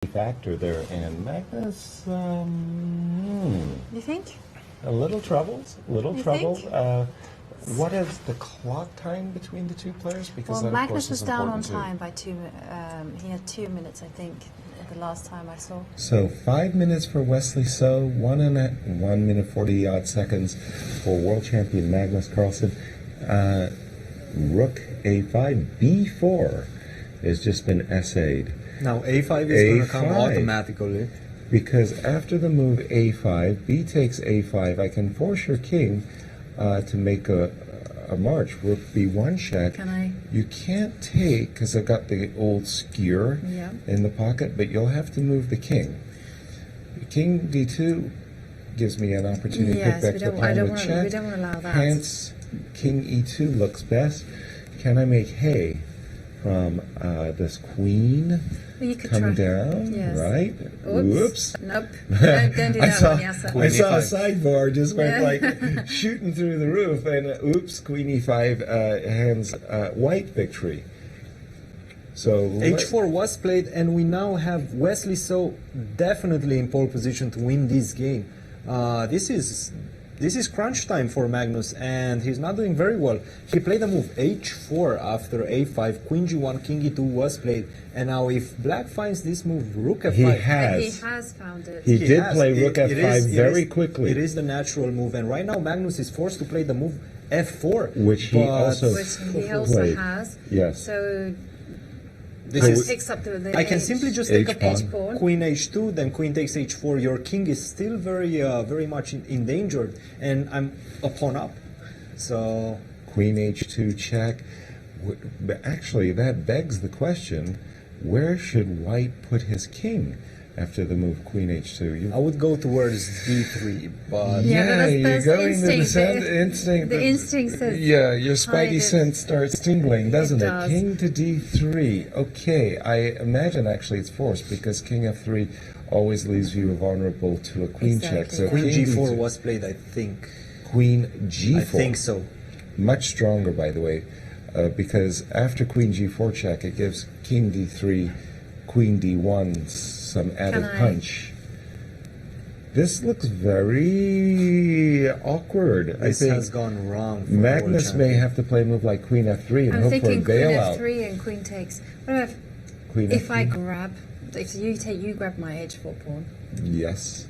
factor there, and Magnus, You think? a little troubled, You think? What is the clock time between the two players? Because Well, that, of Magnus course, was is down on important time by he had 2 minutes, I think, the last time I saw. So 5 minutes for Wesley So, 1 minute 40 odd seconds for world champion Magnus Carlsen. Rook A5, B4 has just been essayed. Now A5 is going to come automatically. Because after the move A5, B takes A5, I can force your king to make a march. Rook B1 check. Can I? You can't take, because I've got the old skewer in the pocket, but you'll have to move the king. King D2 gives me an opportunity to pick back the pawn with check. We don't want to allow that. Hence, King E2 looks best. Can I make hay from this queen? Well, you could come try. down, Yes. right? Oops. Nope. Don't do that one, yes. I saw a sideboard just went like shooting through the roof, and oops, Queen E5 hands white victory. So H4 was played, and we now have Wesley So definitely in pole position to win this game. This is crunch time for Magnus, and he's not doing very well. He played a move H4 after A5, Queen G1, King E2 was played, and now if Black finds this move, Rook F5. He has. He has found it. He did play Rook F5 very quickly. It is the natural move, and right now Magnus is forced to play the move F4, which he also played. Has. Yes. So this picks up the I can H. simply just take up H-pawn. Queen H2, then Queen takes H4. Your king is still very much endangered, and I'm a pawn up. So Queen H2 check. But actually, that begs the question: where should White put his king after the move Queen H2? I would go towards D3, but you're going to the instinct. The instinct says. Yeah, your spidey sense starts tingling, doesn't it? King to D3. Okay, I imagine actually it's forced because King F3 always leaves you vulnerable to a queen check. So Queen G4 was played, I think. Queen G4. I think so. Much stronger, by the way, because after Queen G4 check, it gives King D3, Queen D1 some added punch. This looks very awkward. This I think has gone wrong. For Magnus may have to play a move like Queen F3 and hope for a bailout. Queen F3 and Queen takes. What if Queen if F3? I grab? If you take, you grab my H4 pawn. Yes.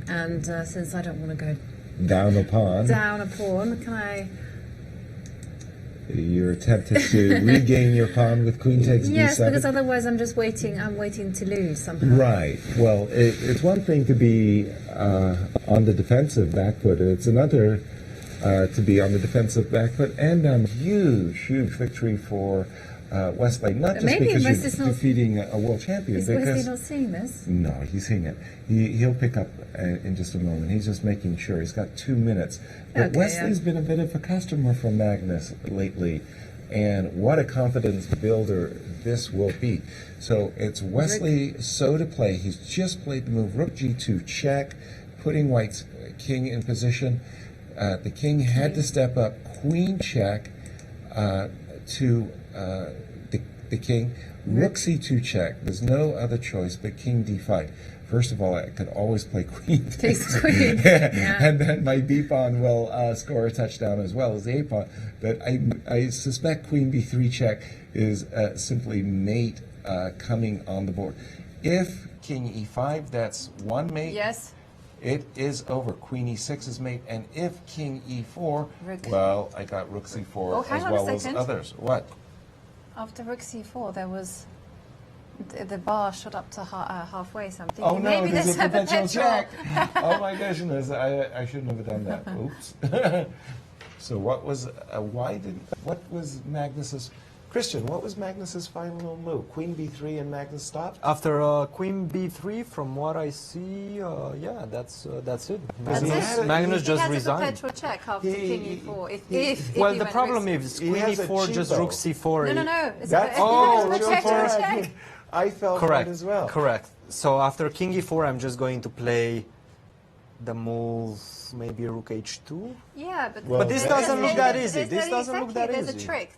And since I don't want to go down a pawn. Down a pawn, can I? You're tempted to regain your pawn with Queen takes B7? Yes, because otherwise I'm just waiting. I'm waiting to lose somehow. Right. Well, it's one thing to be on the defensive back foot. It's another to be on the defensive back foot. And huge victory for Wesley. Not just because you're defeating a world champion. Is Wesley not seeing this? No, he's seeing it. He'll pick up in just a moment. He's just making sure. He's got 2 minutes. But Wesley's been a bit of a customer from Magnus lately. And what a confidence builder this will be. So it's Wesley So to play. He's just played the move Rook G2 check, putting White's king in position. The king had to step up Queen check to the king. Rook C2 check. There's no other choice but King D5. First of all, I could always play Queen. Takes Queen. And then my B pawn will score a touchdown as well as the A pawn. But I suspect Queen B3 check is simply mate coming on the board. If King E5, that's one mate. Yes. It is over. Queen E6 is mate. And if King E4, well, I got Rook C4 as well as others. What? After Rook C4, there was the bar shot up to halfway. Something. Oh no, maybe there's a perpetual check. Oh my goodness, I shouldn't have done that. Oops. So what was Magnus's? Christian, what was Magnus's final move? Queen B3 and Magnus stopped? After Queen B3, from what I see, yeah, that's it. Magnus just resigned. He has a perpetual check after King E4. If well, the problem is Queen E4 just Rook C4. No. That's a perpetual check. I felt that as well. Correct. So after King E4, I'm just going to play the move, maybe Rook H2. Yeah, but this doesn't look that easy. There's a trick.